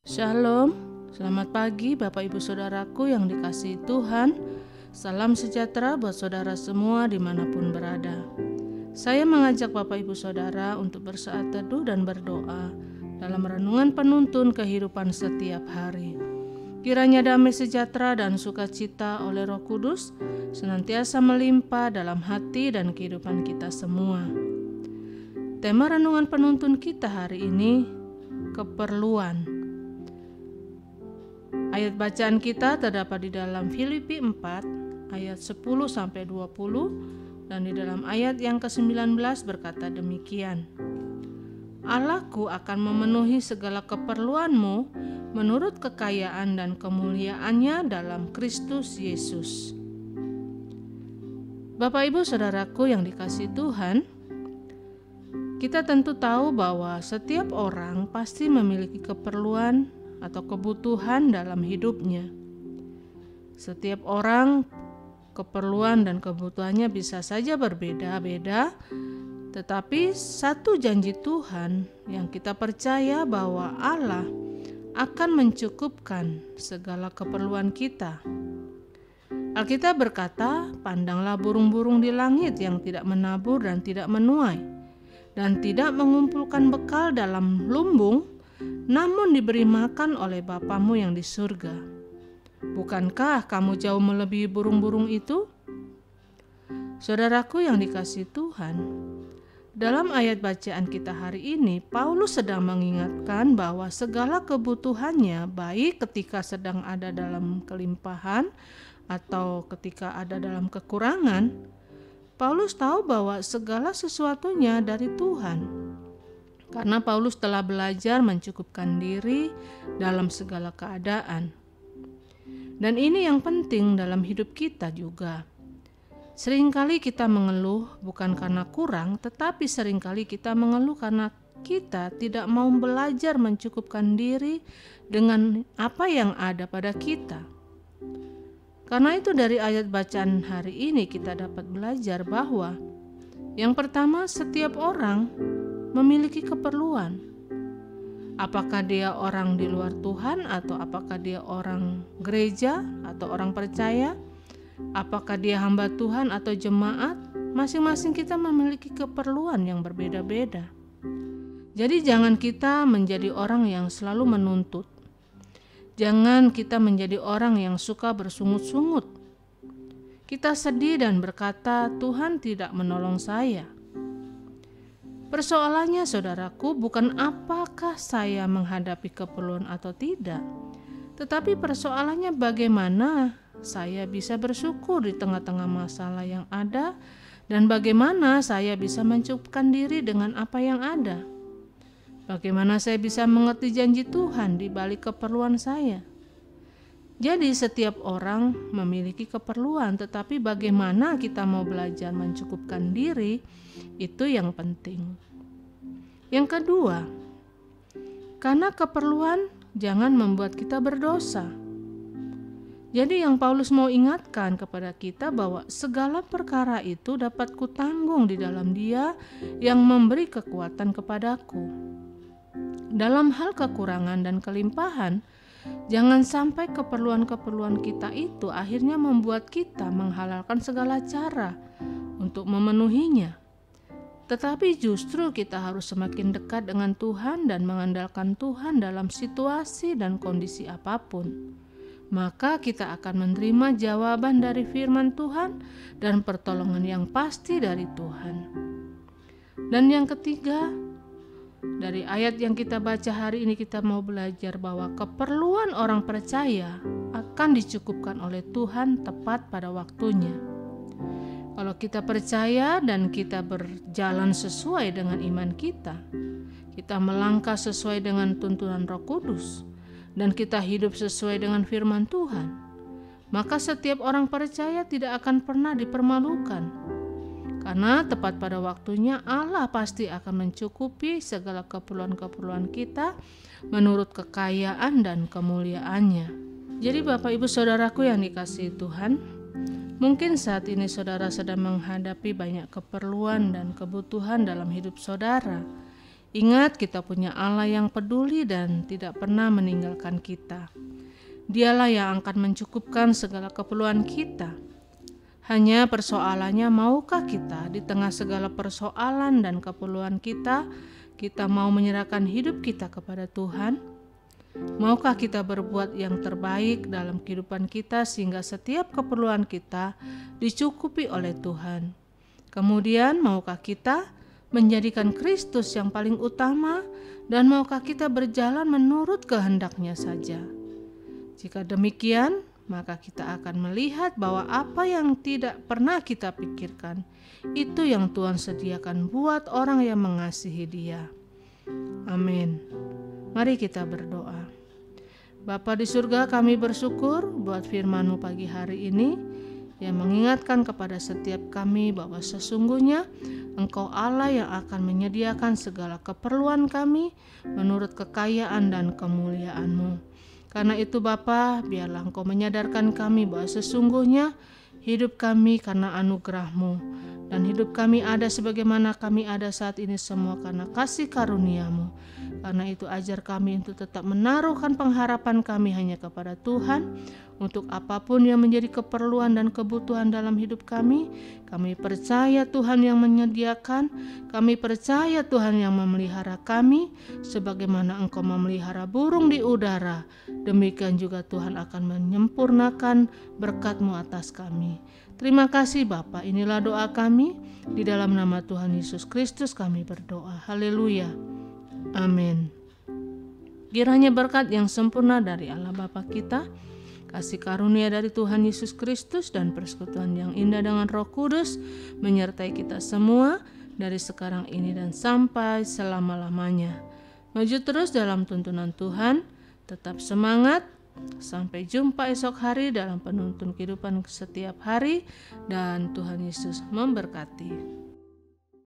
Shalom, selamat pagi Bapak Ibu Saudaraku yang dikasihi Tuhan. Salam sejahtera buat saudara semua dimanapun berada. Saya mengajak Bapak Ibu Saudara untuk bersaat teduh dan berdoa dalam renungan penuntun kehidupan setiap hari. Kiranya damai sejahtera dan sukacita oleh Roh Kudus senantiasa melimpah dalam hati dan kehidupan kita semua. Tema renungan penuntun kita hari ini, keperluan. Ayat bacaan kita terdapat di dalam Filipi 4 ayat 10-20 dan di dalam ayat yang ke-19 berkata demikian. Allahku akan memenuhi segala keperluanmu menurut kekayaan dan kemuliaannya dalam Kristus Yesus. Bapak Ibu Saudaraku yang dikasihi Tuhan, kita tentu tahu bahwa setiap orang pasti memiliki keperluan atau kebutuhan dalam hidupnya. Setiap orang keperluan dan kebutuhannya bisa saja berbeda-beda, tetapi satu janji Tuhan yang kita percaya bahwa Allah akan mencukupkan segala keperluan kita. Alkitab berkata, "Pandanglah burung-burung di langit yang tidak menabur dan tidak menuai, dan tidak mengumpulkan bekal dalam lumbung, namun diberi makan oleh Bapamu yang di surga. Bukankah kamu jauh melebihi burung-burung itu?" Saudaraku yang dikasihi Tuhan, dalam ayat bacaan kita hari ini, Paulus sedang mengingatkan bahwa segala kebutuhannya, baik ketika sedang ada dalam kelimpahan atau ketika ada dalam kekurangan, Paulus tahu bahwa segala sesuatunya dari Tuhan. Karena Paulus telah belajar mencukupkan diri dalam segala keadaan. Dan ini yang penting dalam hidup kita juga. Seringkali kita mengeluh bukan karena kurang, tetapi seringkali kita mengeluh karena kita tidak mau belajar mencukupkan diri dengan apa yang ada pada kita. Karena itu dari ayat bacaan hari ini kita dapat belajar bahwa yang pertama, setiap orang memiliki keperluan. Apakah dia orang di luar Tuhan atau apakah dia orang gereja atau orang percaya, apakah dia hamba Tuhan atau jemaat, masing-masing kita memiliki keperluan yang berbeda-beda. Jadi jangan kita menjadi orang yang selalu menuntut. Jangan kita menjadi orang yang suka bersungut-sungut. Kita sedih dan berkata, "Tuhan tidak menolong saya." Persoalannya saudaraku bukan apakah saya menghadapi keperluan atau tidak, tetapi persoalannya bagaimana saya bisa bersyukur di tengah-tengah masalah yang ada dan bagaimana saya bisa mencukupkan diri dengan apa yang ada. Bagaimana saya bisa mengerti janji Tuhan di balik keperluan saya. Jadi setiap orang memiliki keperluan, tetapi bagaimana kita mau belajar mencukupkan diri, itu yang penting. Yang kedua, karena keperluan jangan membuat kita berdosa. Jadi yang Paulus mau ingatkan kepada kita bahwa segala perkara itu dapat kutanggung di dalam Dia yang memberi kekuatan kepadaku. Dalam hal kekurangan dan kelimpahan, jangan sampai keperluan-keperluan kita itu akhirnya membuat kita menghalalkan segala cara untuk memenuhinya. Tetapi justru kita harus semakin dekat dengan Tuhan dan mengandalkan Tuhan dalam situasi dan kondisi apapun. Maka kita akan menerima jawaban dari firman Tuhan dan pertolongan yang pasti dari Tuhan. Dan yang ketiga, dari ayat yang kita baca hari ini kita mau belajar bahwa keperluan orang percaya akan dicukupkan oleh Tuhan tepat pada waktunya. Kalau kita percaya dan kita berjalan sesuai dengan iman kita melangkah sesuai dengan tuntunan Roh Kudus, dan kita hidup sesuai dengan firman Tuhan, maka setiap orang percaya tidak akan pernah dipermalukan. Karena tepat pada waktunya Allah pasti akan mencukupi segala keperluan-keperluan kita menurut kekayaan dan kemuliaannya. Jadi Bapak Ibu Saudaraku yang dikasihi Tuhan, mungkin saat ini saudara sedang menghadapi banyak keperluan dan kebutuhan dalam hidup saudara Ingat, kita punya Allah yang peduli dan tidak pernah meninggalkan kita. Dialah yang akan mencukupkan segala keperluan kita. Hanya persoalannya, maukah kita di tengah segala persoalan dan keperluan kita mau menyerahkan hidup kita kepada Tuhan? Maukah kita berbuat yang terbaik dalam kehidupan kita sehingga setiap keperluan kita dicukupi oleh Tuhan? Kemudian, maukah kita menjadikan Kristus yang paling utama, dan maukah kita berjalan menurut kehendak-Nya saja? Jika demikian, maka kita akan melihat bahwa apa yang tidak pernah kita pikirkan, itu yang Tuhan sediakan buat orang yang mengasihi Dia. Amin. Mari kita berdoa. Bapa di surga, kami bersyukur buat firman-Mu pagi hari ini yang mengingatkan kepada setiap kami bahwa sesungguhnya Engkau Allah yang akan menyediakan segala keperluan kami menurut kekayaan dan kemuliaan-Mu. Karena itu Bapa, biarlah Engkau menyadarkan kami bahwa sesungguhnya hidup kami karena anugerah-Mu, dan hidup kami ada sebagaimana kami ada saat ini semua karena kasih karunia-Mu. Karena itu ajar kami untuk tetap menaruhkan pengharapan kami hanya kepada Tuhan, untuk apapun yang menjadi keperluan dan kebutuhan dalam hidup kami. Kami percaya Tuhan yang menyediakan, kami percaya Tuhan yang memelihara kami, sebagaimana Engkau memelihara burung di udara. Demikian juga Tuhan akan menyempurnakan berkat-Mu atas kami. Terima kasih Bapa, inilah doa kami. Di dalam nama Tuhan Yesus Kristus kami berdoa. Haleluya. Amin. Kiranya berkat yang sempurna dari Allah Bapa kita, kasih karunia dari Tuhan Yesus Kristus, dan persekutuan yang indah dengan Roh Kudus menyertai kita semua dari sekarang ini dan sampai selama-lamanya. Maju terus dalam tuntunan Tuhan, tetap semangat. Sampai jumpa esok hari dalam penuntun kehidupan setiap hari, dan Tuhan Yesus memberkati.